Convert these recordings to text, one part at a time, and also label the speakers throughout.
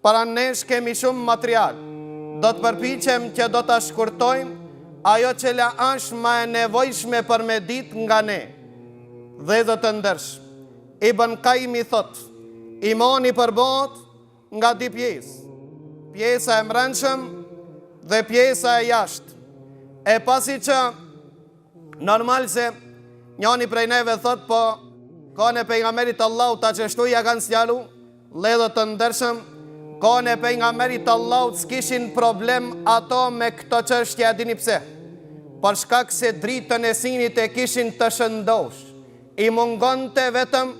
Speaker 1: para nesh kemi shumë material. Do të përpiqem që do të shkurtojmë ajo që la është ma e nevojshme për me dit nga ne. Dhe dhe të ndërsh, Ibn Qayyim thot, imani përbot nga dy pjesë. Pjesa e mbrëmshëm dhe pjesa e jashtë. E pasi që normal se njani prej neve thot, po kone pejgamberit Allahu ta që shtu ja kanë sjalu, ledhe të ndërshëm, kone pejgamberit Allahu s'kishin problem ato me këto çështje, dini pse? Për shkak se dritën e sinit e kishin të shëndosh. I mungon të vetëm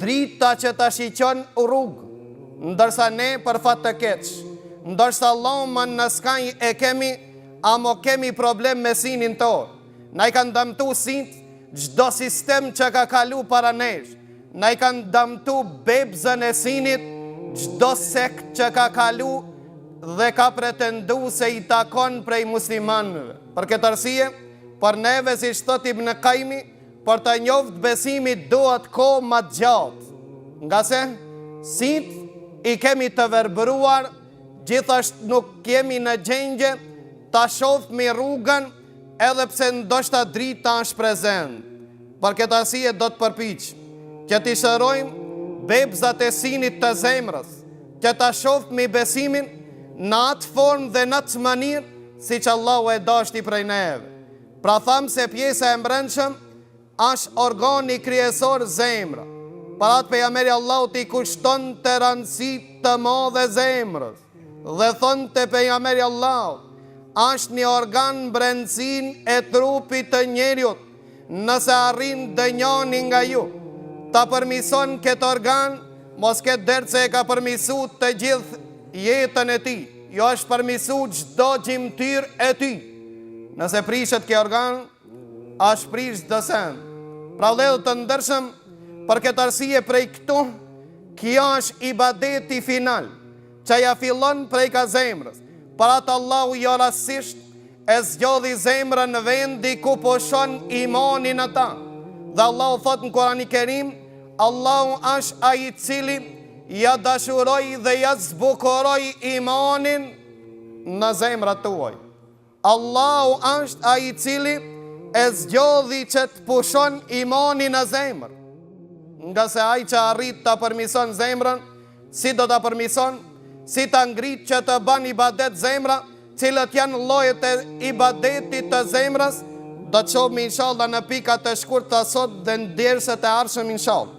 Speaker 1: drita që të shiqon rrugë, ndërsa ne për fat të keq, ndërsa Allahu më në skaj e kemi, amo kemi problem me sinin tonë. Na i kanë dëmtu sinit gjdo sistem që ka kalu para nesh. Na i kanë dëmtu bebzën e sinit gjdo sekt që ka kalu dhe ka pretendu se i takon prej muslimanëve. Për këtë arsye, për neve si shtot Ibn Qayyim, për të njoft besimit duhet kohë më gjatë. Nga se, sinit i kemi të verbëruar, gjithashtë nuk kemi në gjendje ta shohmi rrugën, edhe pse ndoshta drita është prezent. Për këtë arsye do të përpiq që t'i shërojmë bebzat e sinit të zemrës, që ta shohmi besimin në atë formë dhe në atë mënyrë si që Allahu e dashti prej neve. Pra thamë se pjesa e mbrëmshëm është organi kryesor zemra. Para atë pejgamberi Allahu t'i kushton të rëndësi të madhe zemrës. Dhe thonë të pejgamberi Allahu, është një organ brendësin e trupit të njeriut, nëse arrin dënjani nga ju, ta përmison këtë organ, mos këtë dertë se e ka përmisu të gjithë jetën e ti, jo është përmisu gjdo gjimtyr e ti. Nëse prishet këtë organ, është prish dësen. Pra ledhë të ndërshëm, për këtë arsye prej këtu, kjo është ibadeti final, që ja fillon prej ka zemrës. Për atë Allahu jo rasisht e zgjodhi zemrën në vendi ku poshon imanin ata. Dhe Allahu thot në Kurani Kerim, Allahu është ai i cili ja dashuroi dhe ja zbukuroi imanin në zemrat tuaj. Allahu është ai i cili e zgjodhi që të pushon imanin në zemër. Nga se ai që arrit të përmison zemrën, si do të përmison? Si të ngrit që të ban ibadet zemra, cilët janë llojet e ibadetit të zemrës, do të shohim inshallah në pikat e shkurtë të sot dhe në dersat e ardhshëm inshallah.